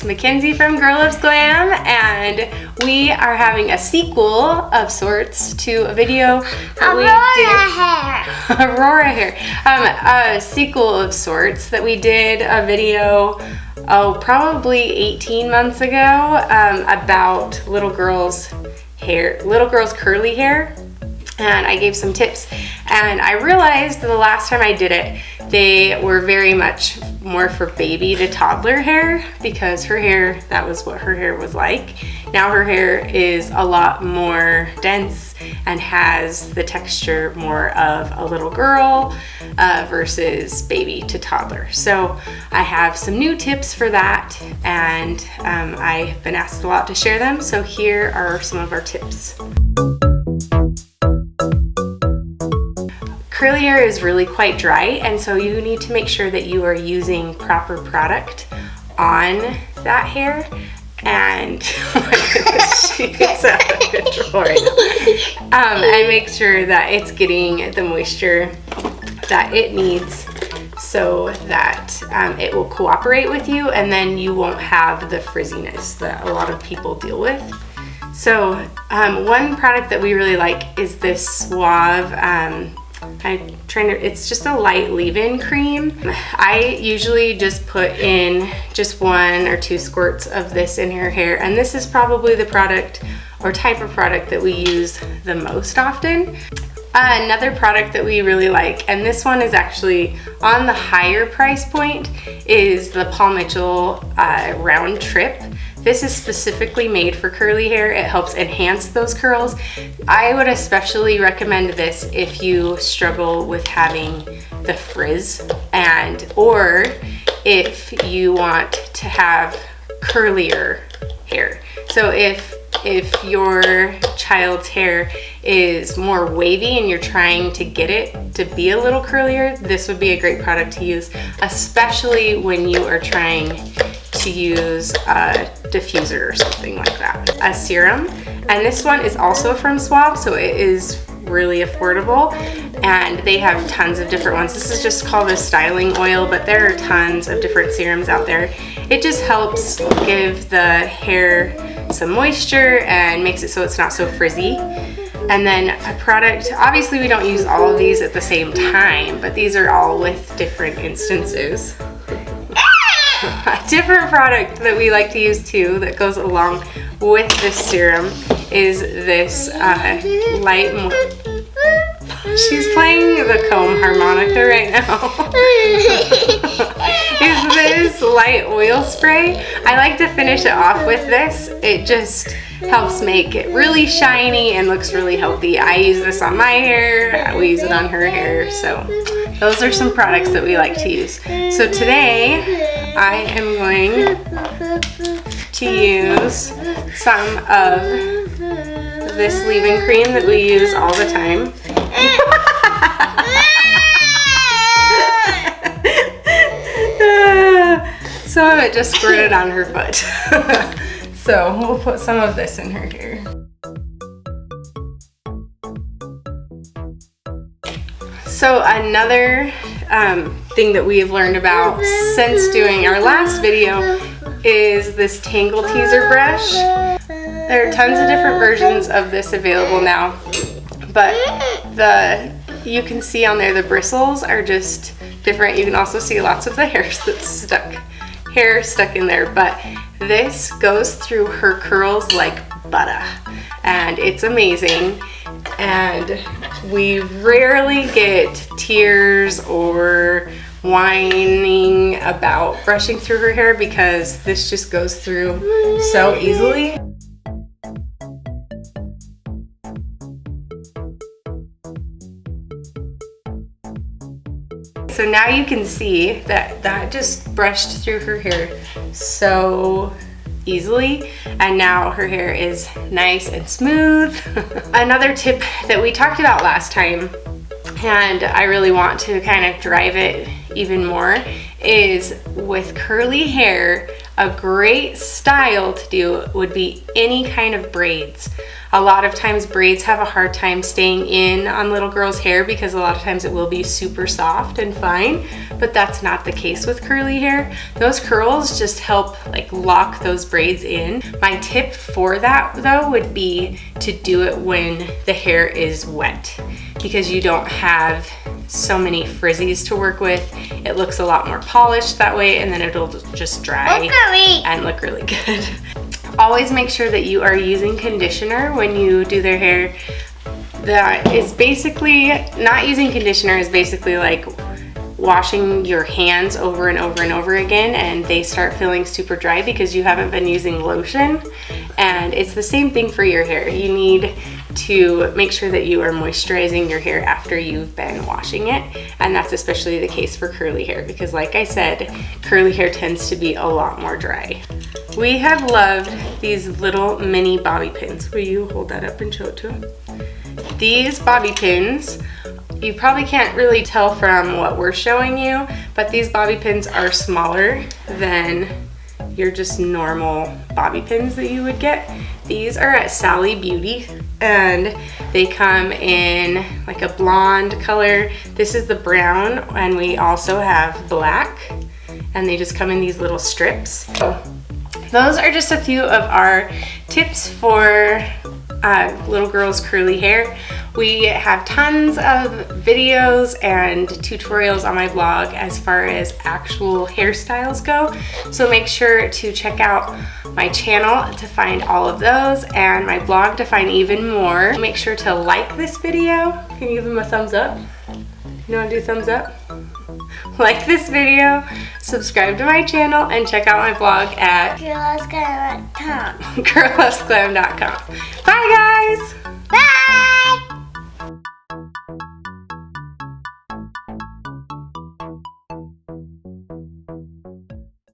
It's Mackenzie from Girl Loves Glam, and we are having a sequel of sorts to a video that we did. Aurora hair. A sequel of sorts that we did a video, probably 18 months ago, about little girls' curly hair. And I gave some tips, and I realized the last time I did it, they were very much more for baby to toddler hair, because her hair, that was what her hair was like. Now her hair is a lot more dense and has the texture more of a little girl versus baby to toddler. So I have some new tips for that, and I've been asked a lot to share them, so here are some of our tips. Curly hair is really quite dry, and so you need to make sure that you are using proper product on that hair. And oh my goodness, she is out of control right now. And make sure that it's getting the moisture that it needs so that it will cooperate with you, and then you won't have the frizziness that a lot of people deal with. So one product that we really like is this Suave. It's just a light leave-in cream. I usually just put in just 1 or 2 squirts of this in her hair, and this is probably the product or type of product that we use the most often. Another product that we really like, and this one is actually on the higher price point, is the Paul Mitchell Round Trip. This is specifically made for curly hair. It helps enhance those curls. I would especially recommend this if you struggle with having the frizz, or if you want to have curlier hair. So if your child's hair is more wavy and you're trying to get it to be a little curlier, this would be a great product to use, especially when you are trying to use a diffuser or something like that. A serum, and this one is also from Suave, so it is really affordable, and they have tons of different ones. This is just called a styling oil, but there are tons of different serums out there. It just helps give the hair some moisture and makes it so it's not so frizzy. And then a product, obviously we don't use all of these at the same time, but these are all with different instances. A different product that we like to use too that goes along with this serum is this she's playing the comb harmonica right now. Is this light oil spray. I like to finish it off with this. It just helps make it really shiny and looks really healthy. I use this on my hair, we use it on her hair, so those are some products that we like to use. So today I am going to use some of this leave-in cream that we use all the time. Some of it just squirted on her foot. So we'll put some of this in her hair. So another thing that we have learned about since doing our last video is this Tangle Teaser brush. There are tons of different versions of this available now, but you can see on there the bristles are just different. You can also see lots of the hair stuck in there, but this goes through her curls like butter, and it's amazing. And we rarely get tears or whining about brushing through her hair because this just goes through so easily. So now you can see that just brushed through her hair so easily, and now her hair is nice and smooth. Another tip that we talked about last time, and I really want to kind of drive it even more, is with curly hair, A great style to do would be any kind of braids. A lot of times braids have a hard time staying in on little girls' hair because a lot of times it will be super soft and fine, but that's not the case with curly hair. Those curls just help like lock those braids in. My tip for that though would be to do it when the hair is wet, because you don't have so many frizzies to work with. It looks a lot more polished that way, and then it'll just dry and look really good. Always make sure that you are using conditioner when you do their hair. That is basically, not using conditioner is basically like washing your hands over and over and over again, and they start feeling super dry because you haven't been using lotion. And it's the same thing for your hair. You need to make sure that you are moisturizing your hair after you've been washing it, and that's especially the case for curly hair because, like I said, curly hair tends to be a lot more dry. We have loved these little mini bobby pins. Will you hold that up and show it to them? These bobby pins, you probably can't really tell from what we're showing you, but these bobby pins are smaller than your just normal bobby pins that you would get. These are at Sally Beauty, and they come in like a blonde color. This is the brown, and we also have black, and they just come in these little strips. So those are just a few of our tips for little girls' curly hair. We have tons of videos and tutorials on my blog as far as actual hairstyles go, so make sure to check out my channel to find all of those and my blog to find even more. Make sure to like this video. Can you give them a thumbs up? You want to do thumbs up? Like this video, subscribe to my channel, and check out my blog at girllovesglam.com. Bye guys!